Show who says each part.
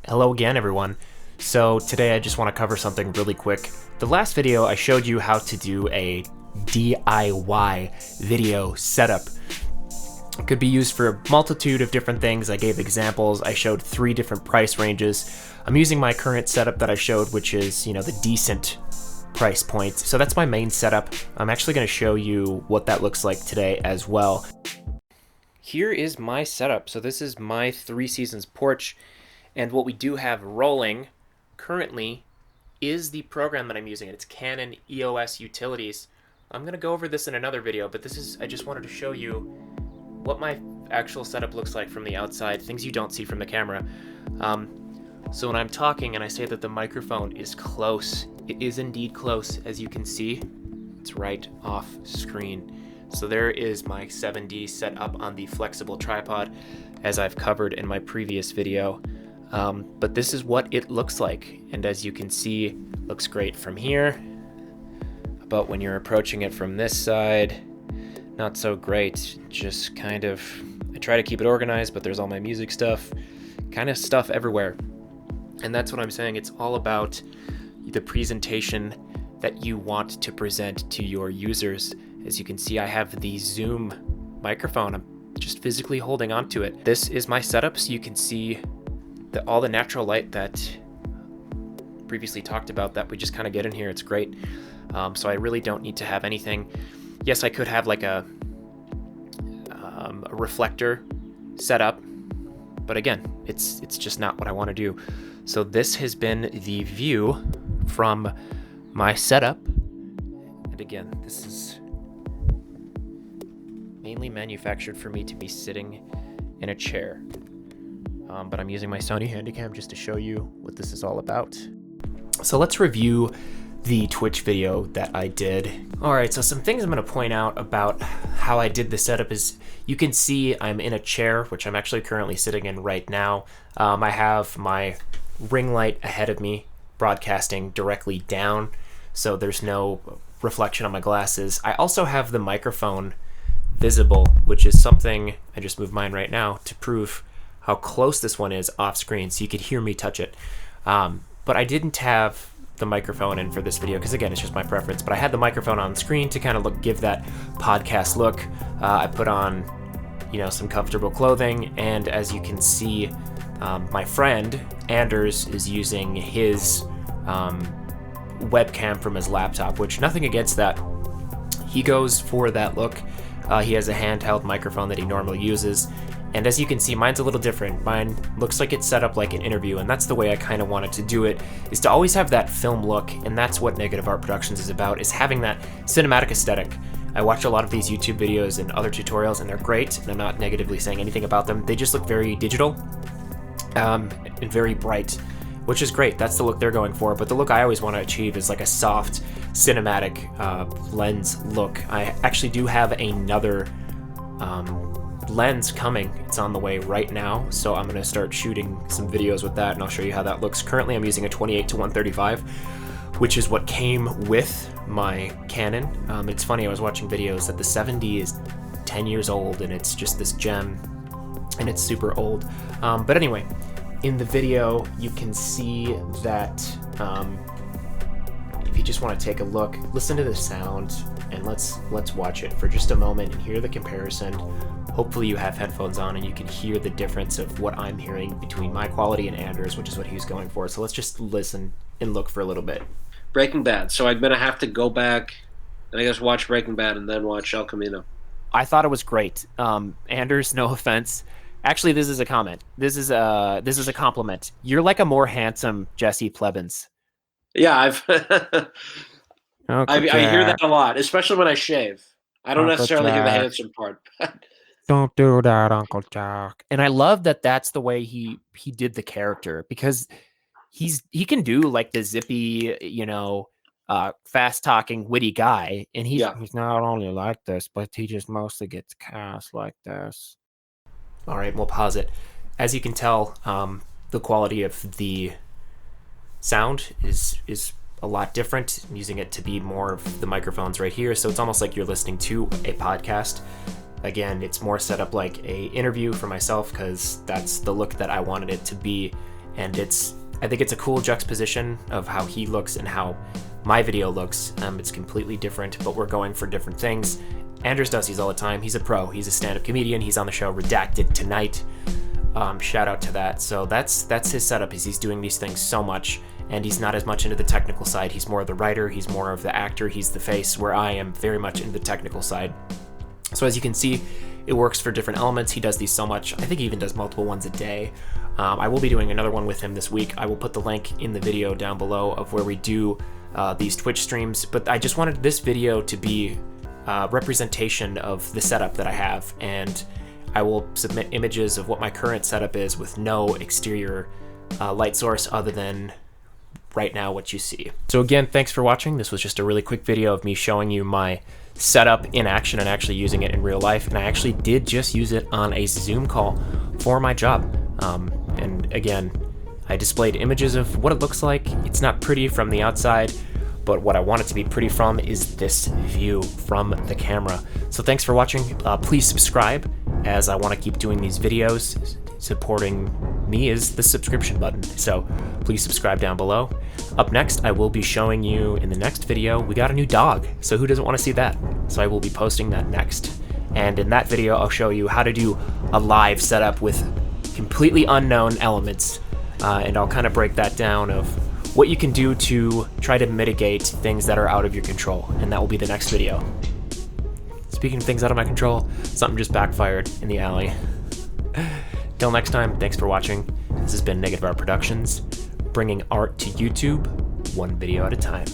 Speaker 1: Hello again, everyone. So today I just want to cover something really quick. The last video I showed you how to do a DIY video setup. It could be used for a multitude of different things. I gave examples. I showed 3 different price ranges. I'm using my current setup that I showed, which is, the decent price point. So that's my main setup. I'm actually going to show you what that looks like today as well. Here is my setup. So this is my 3 Seasons porch. And what we do have rolling currently is the program that I'm using. It's Canon EOS Utilities. I'm going to go over this in another video, but I just wanted to show you what my actual setup looks like from the outside, things you don't see from the camera. So when I'm talking and I say that the microphone is close, it is indeed close. As you can see, it's right off screen. So there is my 7D set up on the flexible tripod, as I've covered in my previous video. But this is what it looks like, and as you can see, looks great from here. But when you're approaching it from this side, not so great. Just kind of, I try to keep it organized, but there's all my music stuff, kind of stuff everywhere. And that's what I'm saying. It's all about the presentation that you want to present to your users. As you can see, I have the Zoom microphone. I'm just physically holding onto it. This is my setup, so you can see all the natural light that previously talked about that we just kind of get in here. It's great. So I really don't need to have anything. Yes, I could have like a reflector set up, but again, it's just not what I want to do. So this has been the view from my setup. And again, this is mainly manufactured for me to be sitting in a chair. But I'm using my Sony Handycam just to show you what this is all about. So let's review the Twitch video that I did. All right, so some things I'm going to point out about how I did the setup is you can see I'm in a chair, which I'm actually currently sitting in right now. I have my ring light ahead of me broadcasting directly down, so there's no reflection on my glasses. I also have the microphone visible, which is something, I just moved mine right now to prove how close this one is off screen, so you could hear me touch it. But I didn't have the microphone in for this video because again, it's just my preference, but I had the microphone on screen to kind of give that podcast look. I put on, some comfortable clothing, and as you can see, my friend Anders is using his webcam from his laptop, which nothing against that. He goes for that look. He has a handheld microphone that he normally uses. And as you can see, mine's a little different. Mine looks like it's set up like an interview, and that's the way I kind of wanted to do it, is to always have that film look, and that's what Negative Art Productions is about, is having that cinematic aesthetic. I watch a lot of these YouTube videos and other tutorials, and they're great, and I'm not negatively saying anything about them. They just look very digital and very bright, which is great. That's the look they're going for, but the look I always want to achieve is like a soft, cinematic lens look. I actually do have another lens coming. It's on the way right now, so I'm going to start shooting some videos with that, and I'll show you how that looks. Currently I'm using a 28-135, which is what came with my Canon. It's funny, I was watching videos that the 7D is 10 years old and it's just this gem and it's super old. But anyway, in the video you can see that if you just want to take a look, listen to the sound, and let's watch it for just a moment and hear the comparison. Hopefully you have headphones on and you can hear the difference of what I'm hearing between my quality and Anders, which is what he's going for. So let's just listen and look for a little bit.
Speaker 2: Breaking Bad. So I'm going to have to go back and I guess watch Breaking Bad and then watch El Camino.
Speaker 1: I thought it was great. Anders, no offense. Actually, this is a comment. This is a compliment. You're like a more handsome Jesse Plemons.
Speaker 2: Yeah, I hear that a lot, especially when I shave. I don't necessarily hear the handsome part.
Speaker 1: Don't do that, Uncle Jack. And I love that that's the way he did the character, because he can do like the zippy, fast talking, witty guy, and he's not only like this, but he just mostly gets cast like this. All right, we'll pause it. As you can tell, the quality of the sound is a lot different. I'm using it to be more of the microphones right here, so it's almost like you're listening to a podcast. Again, it's more set up like a interview for myself because that's the look that I wanted it to be. and I think it's a cool juxtaposition of how he looks and how my video looks. It's completely different, but we're going for different things. Anders does these all the time. He's a pro. He's a stand-up comedian. He's on the show Redacted tonight. Shout out to that. So that's his setup. Is he's doing these things so much, and he's not as much into the technical side. He's more of the writer. He's more of the actor. He's the face, where I am very much into the technical side. So as you can see, it works for different elements. He does these so much. I think he even does multiple ones a day. I will be doing another one with him this week. I will put the link in the video down below of where we do these Twitch streams. But I just wanted this video to be representation of the setup that I have, and I will submit images of what my current setup is with no exterior light source other than right now what you see. So again, thanks for watching. This was just a really quick video of me showing you my setup in action and actually using it in real life. And I actually did just use it on a Zoom call for my job. And again, I displayed images of what it looks like. It's not pretty from the outside, but what I want it to be pretty from is this view from the camera. So thanks for watching. Please subscribe, as I want to keep doing these videos. Supporting me is the subscription button, so please subscribe down below. Up next, I will be showing you in the next video, we got a new dog, so who doesn't want to see that? So I will be posting that next. And in that video, I'll show you how to do a live setup with completely unknown elements, and I'll kind of break that down of what you can do to try to mitigate things that are out of your control, and that will be the next video. Speaking of things out of my control, something just backfired in the alley. Till next time, thanks for watching. This has been Negative Art Productions, bringing art to YouTube, one video at a time.